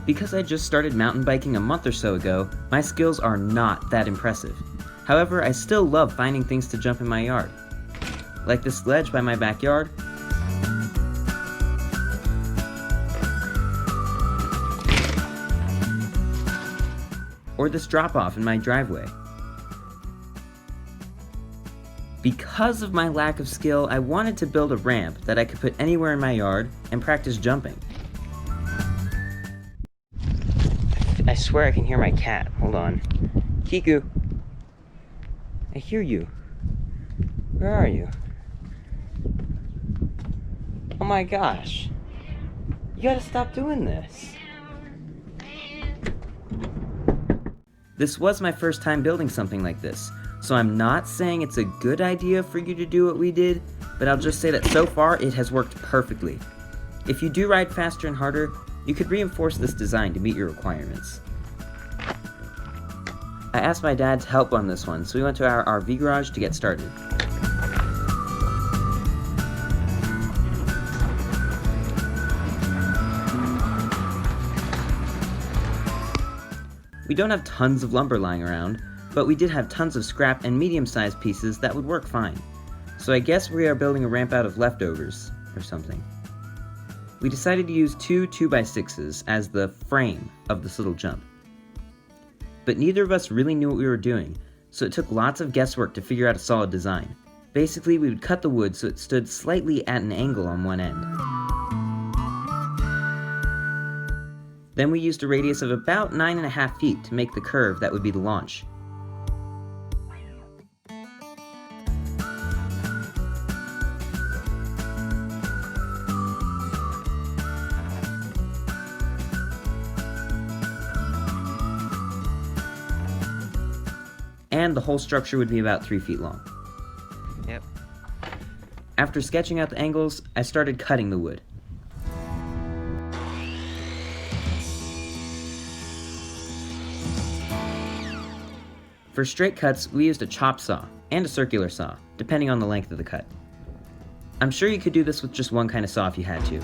Because I just started mountain biking a month or so ago, my skills are not that impressive. However, I still love finding things to jump in my yard. Like this ledge by my backyard, or this drop-off in my driveway. Because of my lack of skill, I wanted to build a ramp that I could put anywhere in my yard and practice jumping. I swear I can hear my cat. Hold on. Kiku! I hear you. Where are you? Oh my gosh. You gotta stop doing this. This was my first time building something like this, so I'm not saying it's a good idea for you to do what we did, but I'll just say that so far it has worked perfectly. If you do ride faster and harder, you could reinforce this design to meet your requirements. I asked my dad to help on this one, so we went to our RV garage to get started. We don't have tons of lumber lying around, but we did have tons of scrap and medium-sized pieces that would work fine. So I guess we are building a ramp out of leftovers, or something. We decided to use two 2x6s as the frame of this little jump. But neither of us really knew what we were doing, so it took lots of guesswork to figure out a solid design. Basically, we would cut the wood so it stood slightly at an angle on one end. Then we used a radius of about 9.5 feet to make the curve that would be the launch. And the whole structure would be about 3 feet long. Yep. After sketching out the angles, I started cutting the wood. For straight cuts, we used a chop saw and a circular saw, depending on the length of the cut. I'm sure you could do this with just one kind of saw if you had to.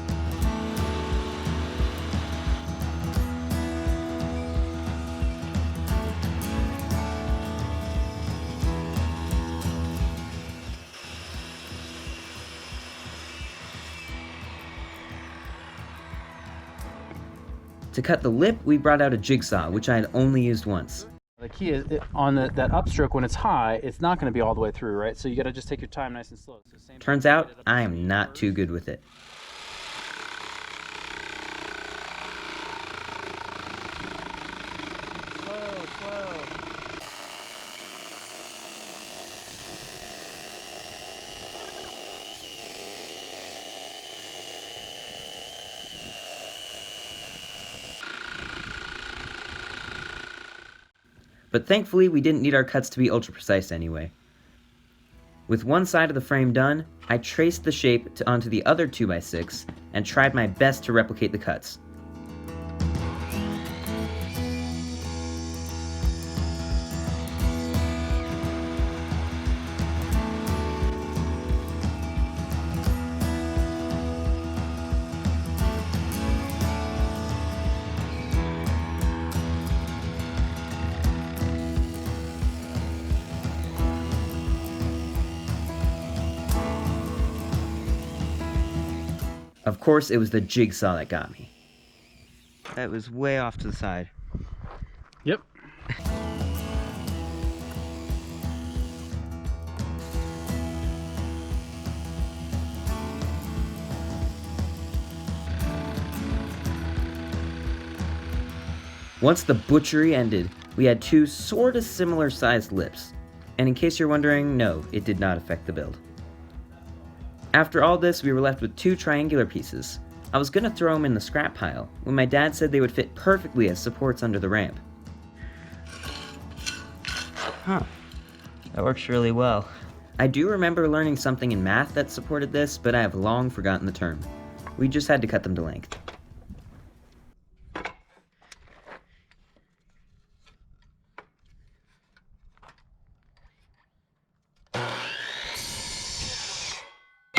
To cut the lip, we brought out a jigsaw, which I had only used once. The key is on that upstroke when it's high, it's not going to be all the way through, right? So you got to just take your time nice and slow. So Turns out, I am not too good with it. Slow. But thankfully, we didn't need our cuts to be ultra precise anyway. With one side of the frame done, I traced the shape onto the other 2x6 and tried my best to replicate the cuts. Of course, it was the jigsaw that got me. That was way off to the side. Yep. Once the butchery ended, we had two sorta similar sized lips. And in case you're wondering, no, it did not affect the build. After all this, we were left with two triangular pieces. I was gonna throw them in the scrap pile, when my dad said they would fit perfectly as supports under the ramp. Huh, that works really well. I do remember learning something in math that supported this, but I have long forgotten the term. We just had to cut them to length.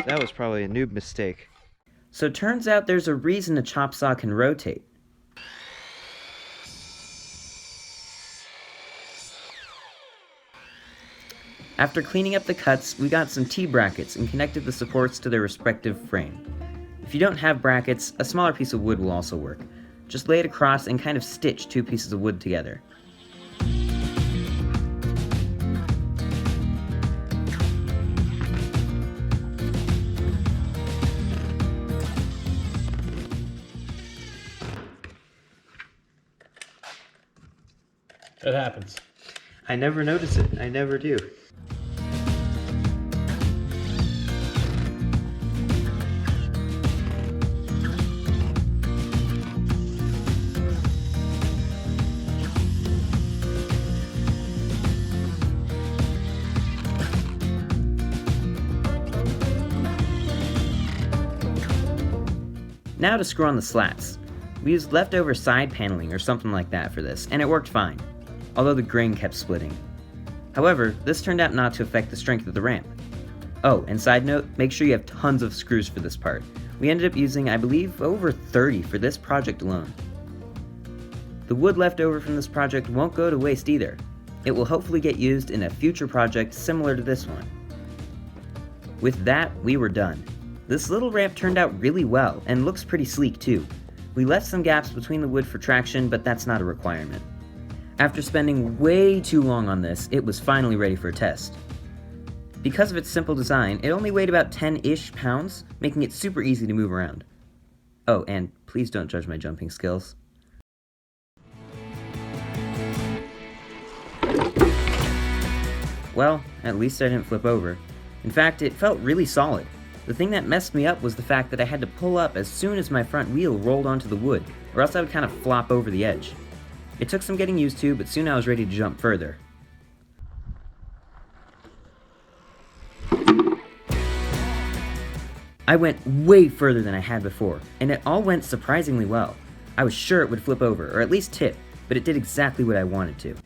That was probably a noob mistake. So turns out there's a reason a chop saw can rotate. After cleaning up the cuts, we got some T-brackets and connected the supports to their respective frame. If you don't have brackets, a smaller piece of wood will also work. Just lay it across and kind of stitch two pieces of wood together. It happens. I never notice it. I never do. Now to screw on the slats. We used leftover side paneling or something like that for this, and it worked fine, although the grain kept splitting. However, this turned out not to affect the strength of the ramp. Oh, and side note, make sure you have tons of screws for this part. We ended up using, I believe, over 30 for this project alone. The wood left over from this project won't go to waste either. It will hopefully get used in a future project similar to this one. With that, we were done. This little ramp turned out really well, and looks pretty sleek too. We left some gaps between the wood for traction, but that's not a requirement. After spending way too long on this, it was finally ready for a test. Because of its simple design, it only weighed about 10-ish pounds, making it super easy to move around. Oh, and please don't judge my jumping skills. Well, at least I didn't flip over. In fact, it felt really solid. The thing that messed me up was the fact that I had to pull up as soon as my front wheel rolled onto the wood, or else I would kind of flop over the edge. It took some getting used to, but soon I was ready to jump further. I went way further than I had before, and it all went surprisingly well. I was sure it would flip over, or at least tip, but it did exactly what I wanted to.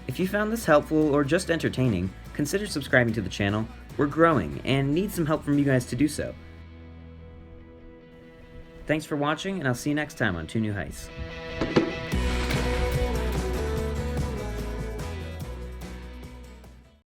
If you found this helpful or just entertaining, consider subscribing to the channel. We're growing and need some help from you guys to do so. Thanks for watching, and I'll see you next time on Two New Heights.